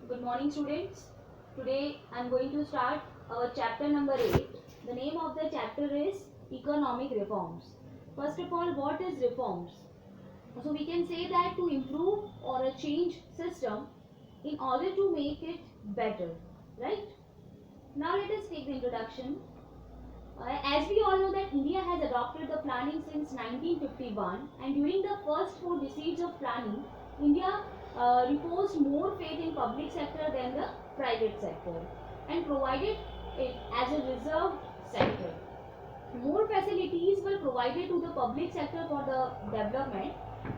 Good morning, students. Today I am going to start our chapter number 8. The name of the chapter is Economic Reforms. First of all, what is reforms? So we can say that to improve or a change system in order to make it better, right? Now let us take the introduction. As we all know that India has adopted the planning since 1951, and during the first 4 decades of planning, India reposed more faith in public sector than the private sector and provided it as a reserved sector. More facilities were provided to the public sector for the development.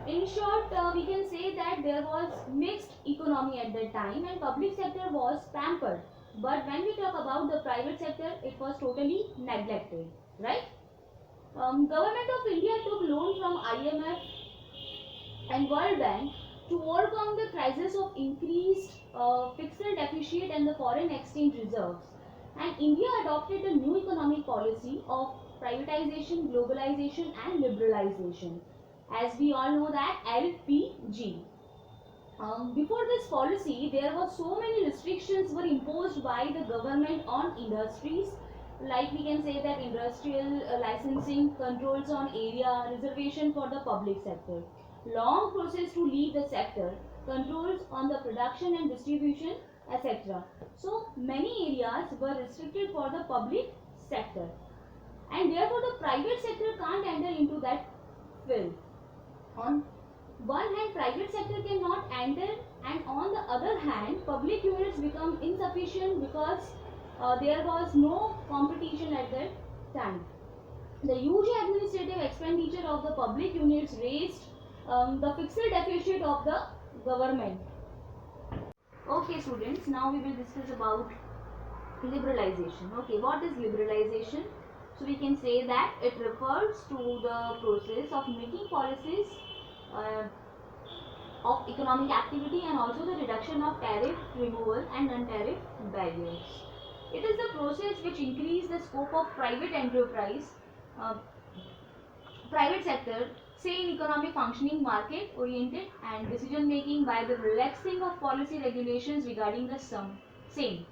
In short, we can say that there was mixed economy at that time and public sector was pampered. But when we talk about the private sector, it was totally neglected, right? Government of India took loan from IMF and World Bank to overcome the crisis of increased fiscal deficit and the foreign exchange reserves. And India adopted a new economic policy of privatization, globalization and liberalization. As we all know that LPG. Before this policy, there were so many restrictions were imposed by the government on industries. Like we can say that industrial licensing, controls on area, reservation for the public sector, long process to leave the sector, controls on the production and distribution, etc. So many areas were restricted for the public sector, and therefore the private sector can't enter into that field. On one hand, private sector cannot enter, and on the other hand, public units become insufficient because there was no competition at that time. The huge administrative expenditure of the public units raised the fiscal deficit of the government. Okay, students, now we will discuss about liberalization. Okay, what is liberalization? So we can say that it refers to the process of making policies uh, of economic activity and also the reduction of tariff removal and non-tariff barriers. It is the process which increase the scope of private enterprise, uh, private sector, say in economic functioning, market oriented and decision making by the relaxing of policy regulations regarding the same.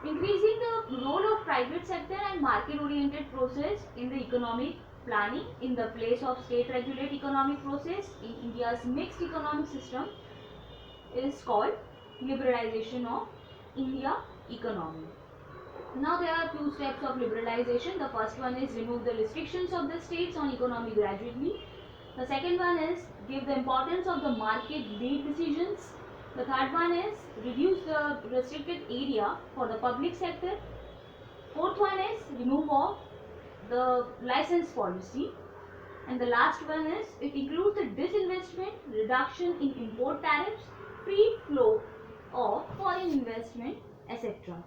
Increasing the role of private sector and market oriented process in the economic planning in the place of state regulate economic process in India's mixed economic system is called liberalization of India economy. Now there are two steps of liberalization. The first one is remove the restrictions of the states on economy gradually. The second one is give the importance of the market-based decisions. The third one is reduce the restricted area for the public sector. Fourth one is remove of the license policy. And the last one is it includes the disinvestment, reduction in import tariffs, free flow of foreign investment, etc.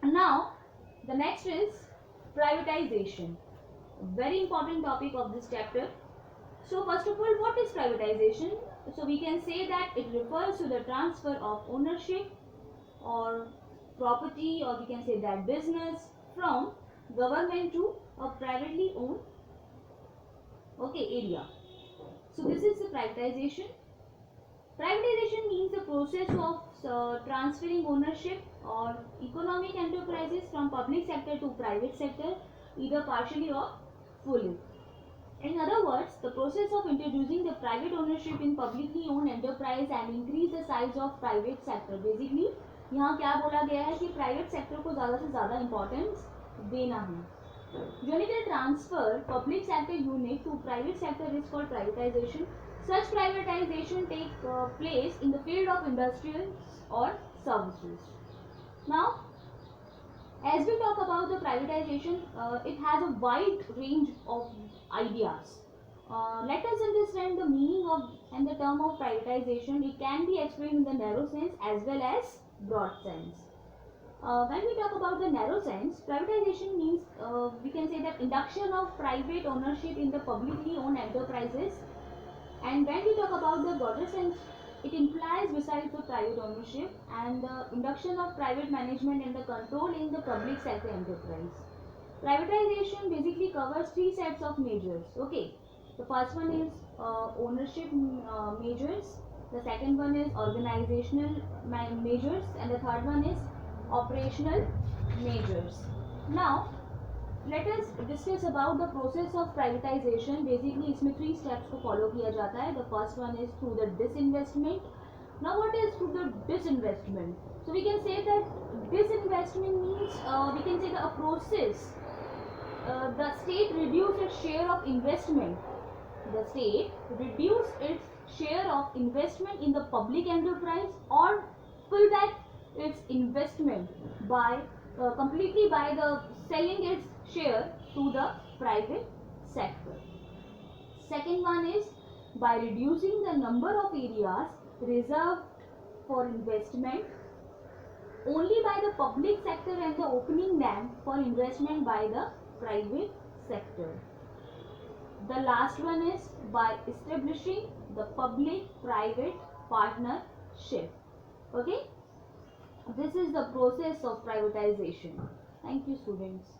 Now the next is privatization. Very important topic of this chapter. So first of all, what is privatization? So we can say that it refers to the transfer of ownership or property, or we can say that business, from government to a privately owned area. So this is the privatization. Privatization means the process of transferring ownership or economic enterprises from public sector to private sector, either partially or fully. In other words, the process of introducing the private ownership in publicly owned enterprise and increase the size of private sector. Basically, यहाँ क्या बोला गया है कि private sector को ज़्यादा से ज़्यादा importance देना है. When it transfer public sector unit to private sector is called privatization. Such privatization take place in the field of industrial or services. Now, as we talk about the privatization, it has a wide range of ideas. Let us understand the meaning of and the term of privatization. It can be explained in the narrow sense as well as broad sense. When we talk about the narrow sense, privatization means we can say that induction of private ownership in the publicly owned enterprises. And when we talk about the broader sense, it implies besides the private ownership and the induction of private management and the control in the public sector enterprise. Privatization basically covers three sets of measures. Okay, the first one is ownership measures. the second one is organizational measures, and the third one is operational measures. Now let us discuss about the process of privatization. Basically इसमें 3 steps को follow किया जाता है. The first one is through the disinvestment. Now what is through the disinvestment? So we can say that disinvestment means we can say a process. The state reduce its share of investment. The state reduce its share of investment in the public enterprise, or pull back its investment by completely by the selling its share to the private sector. Second one is by reducing the number of areas reserved for investment only by the public sector and the opening them for investment by the private sector. The last one is by establishing the public-private partnership. Okay, this is the process of privatization. Thank you, students.